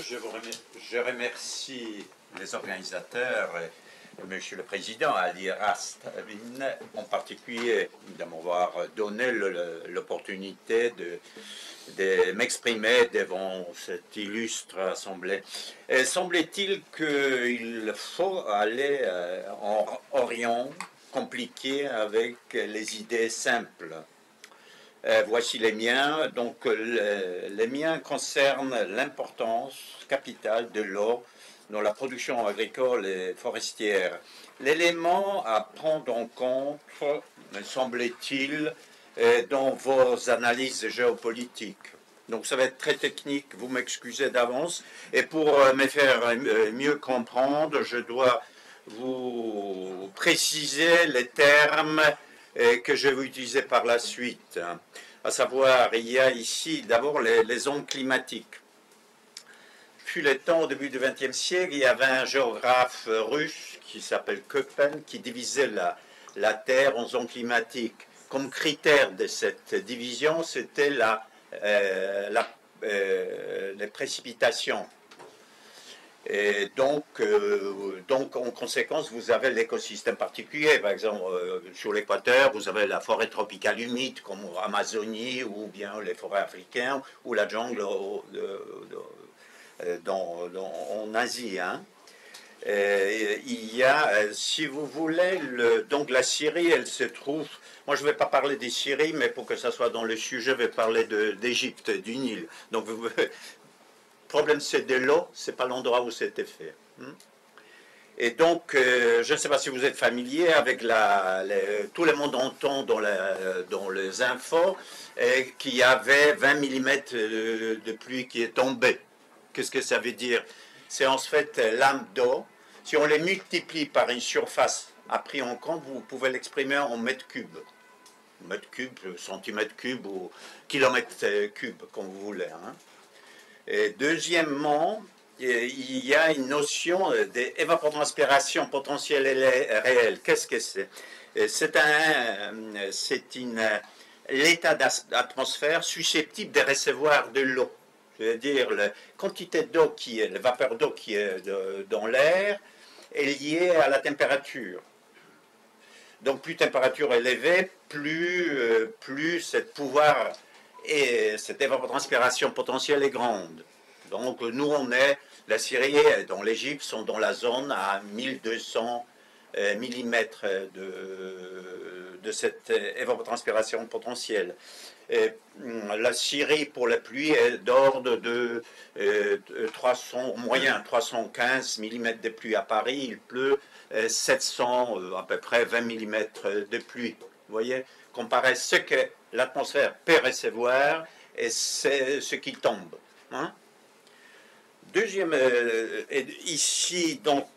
je remercie les organisateurs, Monsieur le Président, Ali Rastabine en particulier, de m'avoir donné l'opportunité de m'exprimer devant cette illustre assemblée. Semble-t-il qu'il faut aller en Orient compliqué avec les idées simples. Voici les miens. Donc, les miens concernent l'importance capitale de l'eau dans la production agricole et forestière. L'élément à prendre en compte, me semble-t-il, dans vos analyses géopolitiques. Donc, ça va être très technique, vous m'excusez d'avance. Et pour me faire mieux comprendre, je dois vous préciser les termes que je vais utiliser par la suite. À savoir, il y a ici d'abord les zones climatiques. Fut le temps, au début du XXe siècle, il y avait un géographe russe qui s'appelle Köppen qui divisait la Terre en zones climatiques. Comme critère de cette division, c'était les précipitations. Et donc, en conséquence, vous avez l'écosystème particulier. Par exemple, sur l'équateur, vous avez la forêt tropicale humide, comme en Amazonie, ou bien les forêts africaines, ou la jungle en Asie. Hein. Il y a, si vous voulez, donc la Syrie, elle se trouve... Moi, je ne vais pas parler des Syries, mais pour que ça soit dans le sujet, je vais parler d'Égypte, du Nil. Donc, le problème, c'est de l'eau, ce n'est pas l'endroit où c'était fait. Et donc, je ne sais pas si vous êtes familier avec tout le monde entend dans les infos qu'il y avait 20 mm de pluie qui est tombée. Qu'est-ce que ça veut dire? C'est en fait lames d'eau. Si on les multiplie par une surface à pris en compte, vous pouvez l'exprimer en mètres cubes. Mètres cubes, centimètres cubes ou kilomètres cubes, comme vous voulez. Hein. Et deuxièmement, il y a une notion d'évapotranspiration potentielle et réelle. Qu'est-ce que c'est? C'est l'état d'atmosphère susceptible de recevoir de l'eau. C'est-à-dire la quantité d'eau la vapeur d'eau qui est dans l'air est liée à la température. Donc plus température élevée, plus cette pouvoir et cette évapotranspiration potentielle est grande. Donc nous la Syrie et dans l'Égypte sont dans la zone à 1200 mm de cette évapotranspiration potentielle. Et la Syrie pour la pluie est d'ordre de 300, moyen 315 mm de pluie. À Paris, il pleut 700, à peu près 20 mm de pluie. Vous voyez, comparé ce que l'atmosphère peut recevoir et ce qui tombe. Hein? Deuxième, ici, donc,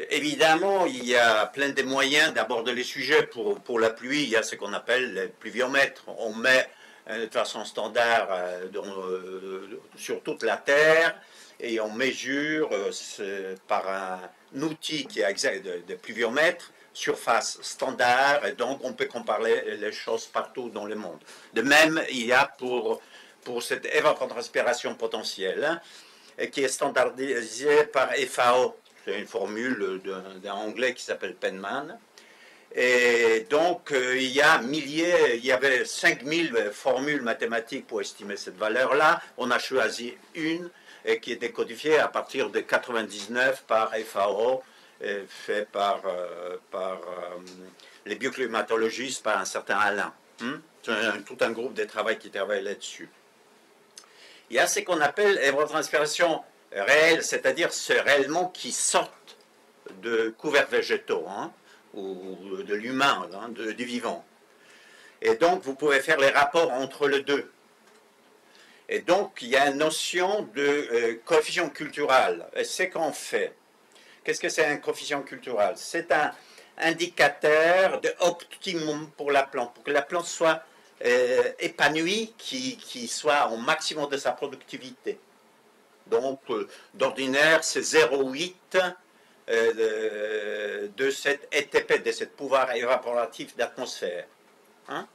évidemment, il y a plein de moyens d'aborder les sujets. Pour la pluie, il y a ce qu'on appelle le pluviomètre. On met de façon standard sur toute la Terre et on mesure par un outil qui est exact de pluviomètre, surface standard, et donc on peut comparer les choses partout dans le monde. De même, il y a pour cette évapotranspiration potentielle, hein, qui est standardisée par FAO. C'est une formule d'un Anglais qui s'appelle Penman. Et donc, il y avait 5000 formules mathématiques pour estimer cette valeur-là. On a choisi une qui est décodifiée à partir de 99 par FAO, fait par les bioclimatologistes, par un certain Alain. C'est tout un groupe de travail qui travaille là-dessus. Il y a ce qu'on appelle évapotranspiration réelle, c'est-à-dire ceux réellement qui sortent de couverts végétaux, hein, ou de l'humain, hein, du vivant. Et donc, vous pouvez faire les rapports entre les deux. Et donc, il y a une notion de coefficient culturel. Et c'est qu'on fait. Qu'est-ce que c'est un coefficient culturel? C'est un indicateur de optimum pour la plante, pour que la plante soit épanouie, qui soit au maximum de sa productivité. Donc, d'ordinaire, c'est 0,8 de cette ETP, de ce pouvoir évaporatif d'atmosphère. Hein?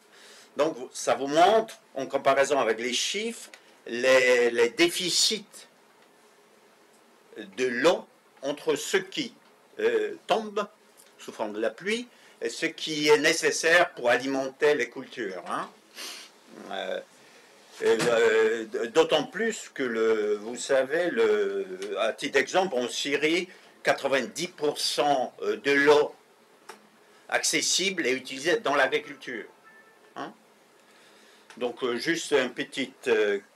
Donc, ça vous montre, en comparaison avec les chiffres, les déficits de l'eau entre ce qui tombe sous forme de la pluie et ce qui est nécessaire pour alimenter les cultures. Hein. D'autant plus que, vous savez, à titre d'exemple, en Syrie, 90% de l'eau accessible est utilisée dans l'agriculture. Hein. Donc, juste un petit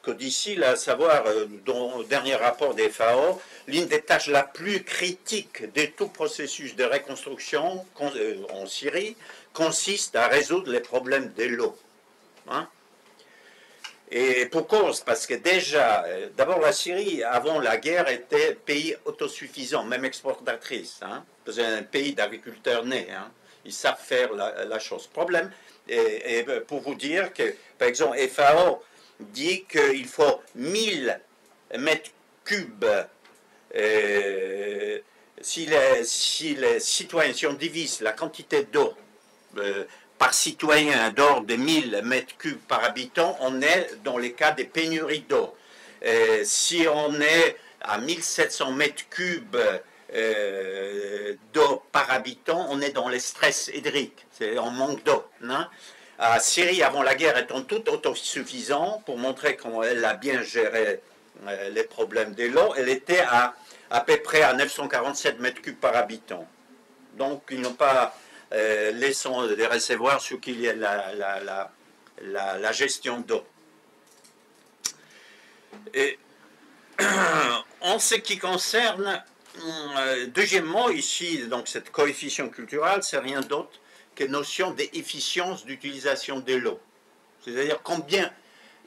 codicile, à savoir, dans le dernier rapport des FAO, l'une des tâches la plus critique de tout processus de reconstruction en Syrie consiste à résoudre les problèmes de l'eau. Hein. Et pour cause, parce que déjà, d'abord la Syrie, avant la guerre, était pays autosuffisant, même exportatrice. Hein. C'est un pays d'agriculteurs nés. Hein. Ils savent faire la chose. Problème, et pour vous dire que, par exemple, FAO dit qu'il faut 1000 mètres cubes si les citoyens, si on divise la quantité d'eau par citoyen d'ordre de 1000 mètres cubes par habitant, on est dans les cas des pénuries d'eau. Si on est à 1700 mètres cubes d'eau par habitant, on est dans les stress hydriques, on manque d'eau. Hein. À Syrie, avant la guerre, étant tout autosuffisant, pour montrer comment elle a bien géré les problèmes de l'eau, elle était à peu près à 947 mètres cubes par habitant. Donc, ils n'ont pas laissons les réservoirs sur qu'il y ait la gestion d'eau. Et en ce qui concerne, deuxièmement, ici, donc cette coefficient culturel, c'est rien d'autre que notion d'efficience d'utilisation de l'eau. C'est-à-dire combien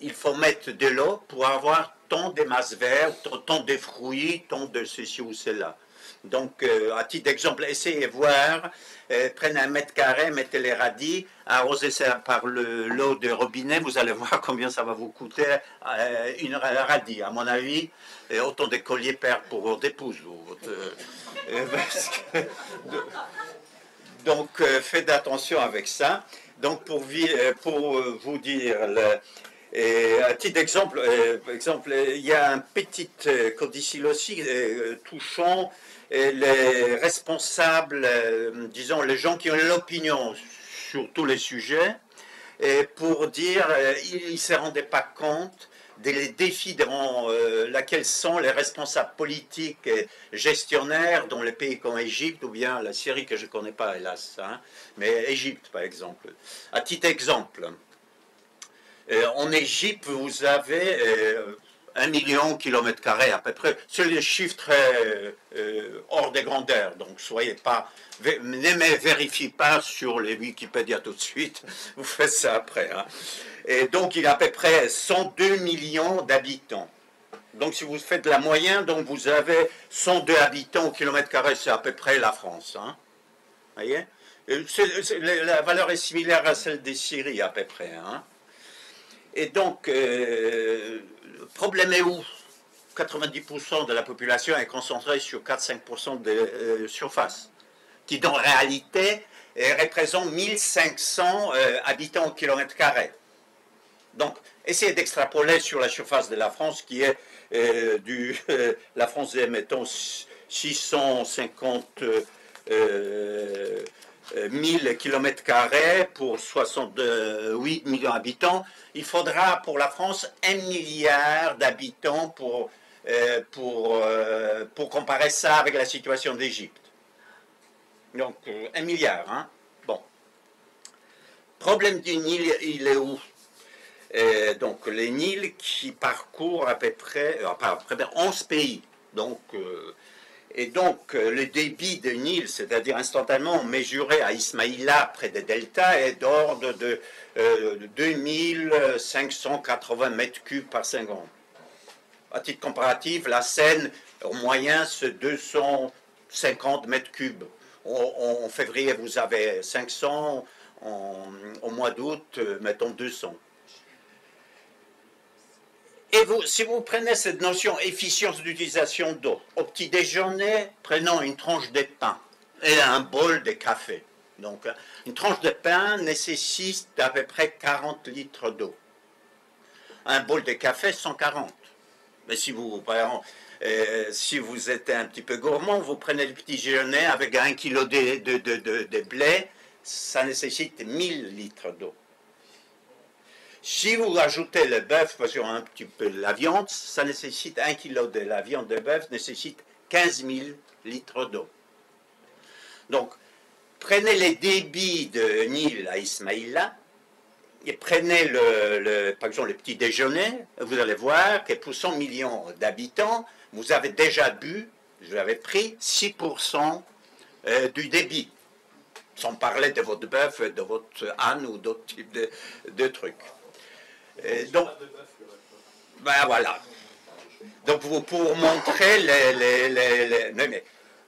il faut mettre de l'eau pour avoir tant de masses vertes, tant de fruits, tant de ceci ou cela. Donc, à titre d'exemple, essayez de voir, prenez 1 mètre carré, mettez les radis, arrosez ça par l'eau de robinet, vous allez voir combien ça va vous coûter une radis. À mon avis, autant de colliers paires pour votre épouse. Donc, faites attention avec ça. Donc, pour vous dire, à titre d'exemple, il y a un petit codicile aussi touchant les responsables, disons les gens qui ont l'opinion sur tous les sujets, pour dire ils ne se rendaient pas compte des défis devant lesquels sont les responsables politiques et gestionnaires dans les pays comme Égypte ou bien la Syrie que je ne connais pas hélas, hein, mais Égypte par exemple. À titre d'exemple, en Égypte vous avez 1 million de kilomètres carrés à peu près. C'est le chiffre très hors des grandeurs. Donc, soyez pas, ne vérifiez pas sur les Wikipédia tout de suite. Vous faites ça après. Hein. Et donc, il y a à peu près 102 millions d'habitants. Donc, si vous faites la moyenne, donc vous avez 102 habitants au kilomètre carré, c'est à peu près la France. Hein. Vous voyez? La valeur est similaire à celle des Syries à peu près. Hein. Et donc, le problème est où 90% de la population est concentrée sur 4-5% de surface, qui dans la réalité représente 1500 habitants au kilomètre carré. Donc, essayez d'extrapoler sur la surface de la France, qui est la France est, mettons, 650 1000 km² pour 68 millions d'habitants. Il faudra pour la France 1 milliard d'habitants pour comparer ça avec la situation d'Égypte. Donc 1 milliard. Hein? Bon. Problème du Nil, il est où? Donc les Nils qui parcourent à peu près 11 pays. Donc et donc, le débit de Nil, c'est-à-dire instantanément mesuré à Ismaïla, près des deltas, est d'ordre de 2580 mètres cubes par seconde. À titre comparatif, la Seine, en moyen, c'est 250 mètres cubes. En février, vous avez 500, au mois d'août, mettons 200. Et si vous prenez cette notion efficience d'utilisation d'eau, au petit déjeuner, prenons une tranche de pain et un bol de café. Donc, une tranche de pain nécessite à peu près 40 litres d'eau. Un bol de café, 140. Mais si vous, par exemple, si vous êtes un petit peu gourmand, vous prenez le petit déjeuner avec 1 kilo de blé, ça nécessite 1000 litres d'eau. Si vous rajoutez le bœuf sur un petit peu de la viande, ça nécessite 1 kilo de la viande de bœuf nécessite 15 000 litres d'eau. Donc, prenez les débits de Nil à Ismaïla et prenez par exemple le petit déjeuner, vous allez voir que pour 100 millions d'habitants, vous avez déjà bu, vous avez pris 6% du débit, sans parler de votre bœuf, de votre âne ou d'autres types de trucs. Donc, ben voilà. Donc, pour montrer mais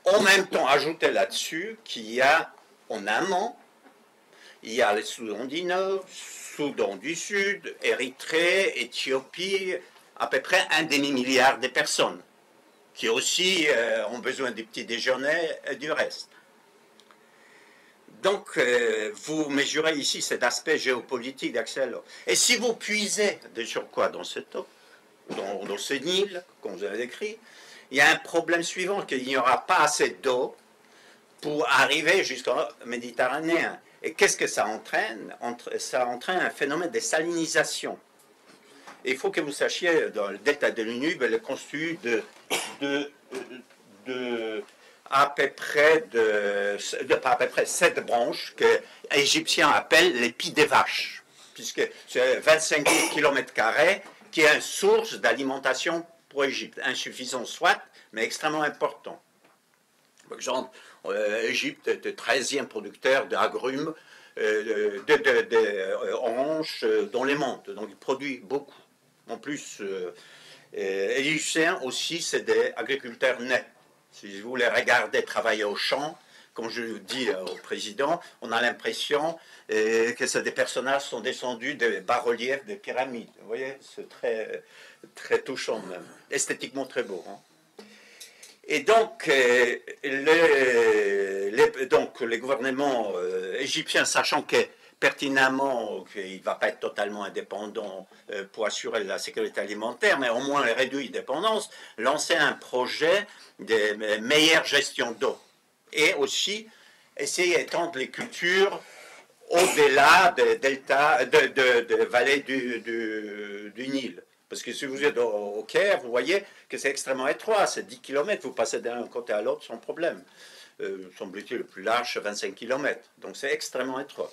en même temps, ajoutez là-dessus qu'il y a en amont, il y a le Soudan du Nord, Soudan du Sud, Érythrée, Éthiopie, à peu près 1 demi-milliard de personnes qui aussi ont besoin du petit déjeuner et du reste. Donc, vous mesurez ici cet aspect géopolitique d'accès à l'eau. Et si vous puisez de surcroît dans cette eau, dans ce Nil, comme vous avez décrit, il y a un problème suivant, qu'il n'y aura pas assez d'eau pour arriver jusqu'au Méditerranéen. Et qu'est-ce que ça entraîne? Ça entraîne un phénomène de salinisation. Et il faut que vous sachiez, dans le delta de l'Unub, elle est constituée de à peu près 7 branches que les Égyptiens appellent les pieds des vaches, puisque c'est 25 km² qui est une source d'alimentation pour l'Égypte, insuffisant soit, mais extrêmement important. Par exemple, l'Égypte est le 13e producteur d'agrumes, d'oranges dans les mondes, donc il produit beaucoup. En plus, les Égyptiens aussi, c'est des agriculteurs nets. Si vous les regardez travailler au champ, comme je le dis au président, on a l'impression que ces personnages sont descendus des bas-reliefs des pyramides. Vous voyez, c'est très, très touchant même, esthétiquement très beau. Hein. Et donc, les gouvernements égyptiens, sachant que pertinemment qu'il ne va pas être totalement indépendant pour assurer la sécurité alimentaire, mais au moins réduire la dépendance, lancer un projet de meilleure gestion d'eau. Et aussi essayer d'étendre les cultures au-delà des deltas, de vallées du Nil. Parce que si vous êtes au Caire, vous voyez que c'est extrêmement étroit, c'est 10 km, vous passez d'un côté à l'autre sans problème. Semble-t-il le plus large, 25 km. Donc c'est extrêmement étroit.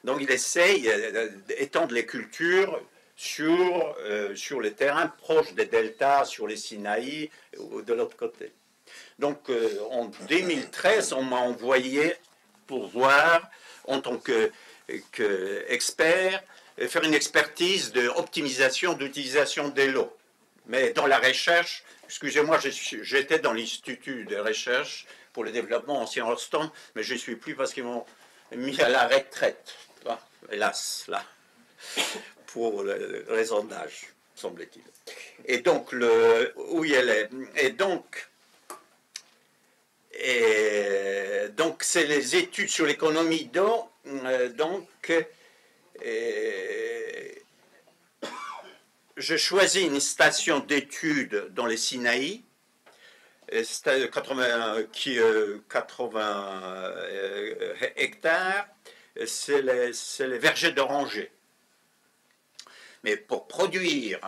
Donc il essaye d'étendre les cultures sur les terrains proches des deltas, sur les Sinaï, ou de l'autre côté. Donc en 2013, on m'a envoyé pour voir, en tant qu'expert, faire une expertise d'optimisation d'utilisation de l'eau. Mais dans la recherche, excusez-moi, j'étais dans l'Institut de recherche pour le développement ancien Alstom, mais je ne suis plus parce qu'ils m'ont mis à la retraite. Hélas, là, pour raison d'âge, semble-t-il. Et donc, où elle est. Et donc, c'est les études sur l'économie d'eau. Je choisis une station d'études dans les Sinaï, 80 hectares, c'est les vergers d'orangers. Mais pour produire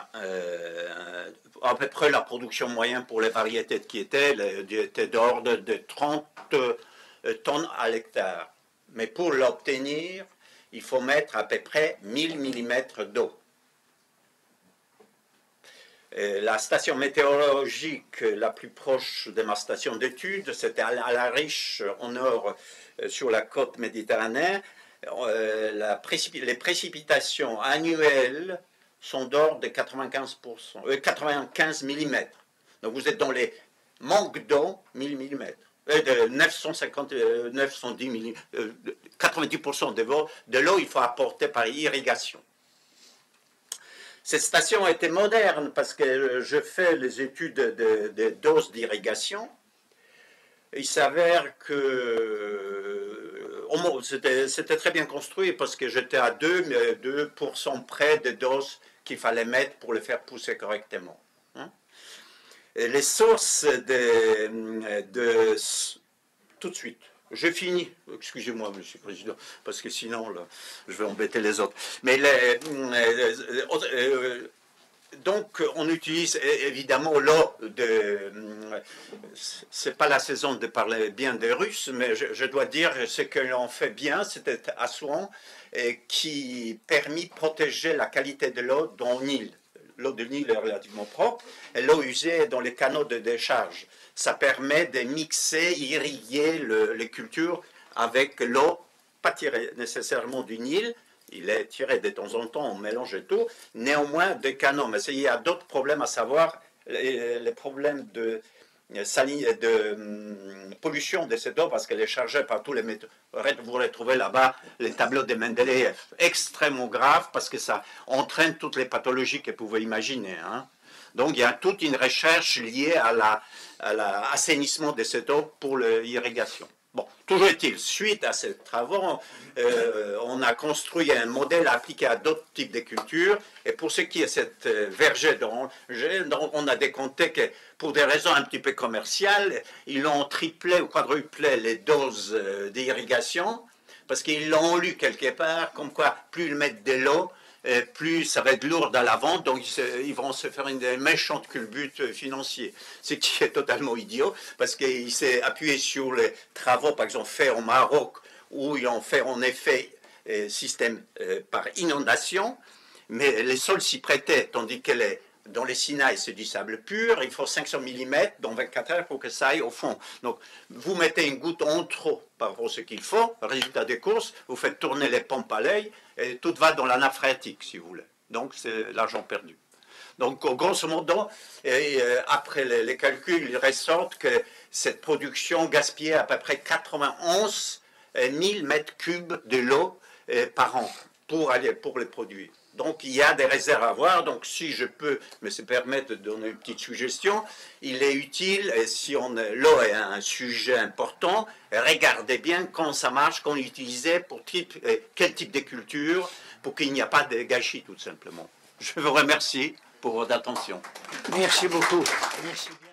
à peu près la production moyenne pour les variétés qui était d'ordre de 30 tonnes à l'hectare. Mais pour l'obtenir, il faut mettre à peu près 1000 mm d'eau. La station météorologique la plus proche de ma station d'études, c'était à la Riche, au nord, sur la côte méditerranéenne. Les précipitations annuelles sont d'ordre de 95 mm. Donc vous êtes dans les manques d'eau, 1000 mm. De 910 mm. 90% de l'eau, il faut apporter par irrigation. Cette station était moderne parce que je fais les études de doses d'irrigation. Il s'avère que c'était très bien construit parce que j'étais à 2% près des doses qu'il fallait mettre pour le faire pousser correctement. Hein. Et les sources tout de suite. J'ai fini. Excusez-moi, Monsieur le Président, parce que sinon, là, je vais embêter les autres. Mais donc, on utilise évidemment l'eau de. C'est pas la saison de parler bien des Russes, mais je dois dire ce que l'on fait bien, c'était Assouan, qui permet de protéger la qualité de l'eau dans le Nil. L'eau du Nil est relativement propre, et l'eau usée dans les canaux de décharge. Ça permet de mixer, irriguer les cultures avec l'eau, pas tirée nécessairement du Nil. Il est tiré de temps en temps, on mélange tout. Néanmoins, des canaux. Mais il y a d'autres problèmes à savoir, les problèmes de pollution de cette eau, parce qu'elle est chargée par tous les métaux. Vous retrouvez là-bas les tableaux de Mendeleïev. Extrêmement grave, parce que ça entraîne toutes les pathologies que vous pouvez imaginer. Hein. Donc, il y a toute une recherche liée à l'assainissement de cette eau pour l'irrigation. Bon, toujours est-il, suite à ces travaux, on a construit un modèle appliqué à d'autres types de cultures. Et pour ce qui est cette verger d'oranger, on a décompté que pour des raisons un petit peu commerciales, ils ont triplé ou quadruplé les doses d'irrigation, parce qu'ils l'ont lu quelque part, comme quoi plus ils mettent de l'eau, plus ça va être lourd à la vente, donc ils vont se faire une méchante culbute financière. Ce qui est totalement idiot, parce qu'il s'est appuyé sur les travaux, par exemple, faits au Maroc, où ils ont fait en effet système par inondation, mais les sols s'y prêtaient, tandis que dans les Sinaï, c'est du sable pur, il faut 500 mm dans 24 heures pour que ça aille au fond. Donc, vous mettez une goutte en trop par rapport à ce qu'il faut, résultat des courses, vous faites tourner les pompes à l'œil, et tout va dans la nappe phréatique, si vous voulez. Donc, c'est l'argent perdu. Donc, grosso modo, après les calculs, il ressort que cette production gaspillait à peu près 91 000 mètres cubes de l'eau par an pour les produire. Donc, il y a des réserves à avoir. Donc, si je peux me permettre de donner une petite suggestion, il est utile, si l'eau est un sujet important, regardez bien quand ça marche, quand l'utiliser, pour quel type de culture, pour qu'il n'y ait pas de gâchis, tout simplement. Je vous remercie pour votre attention. Merci beaucoup. Merci bien.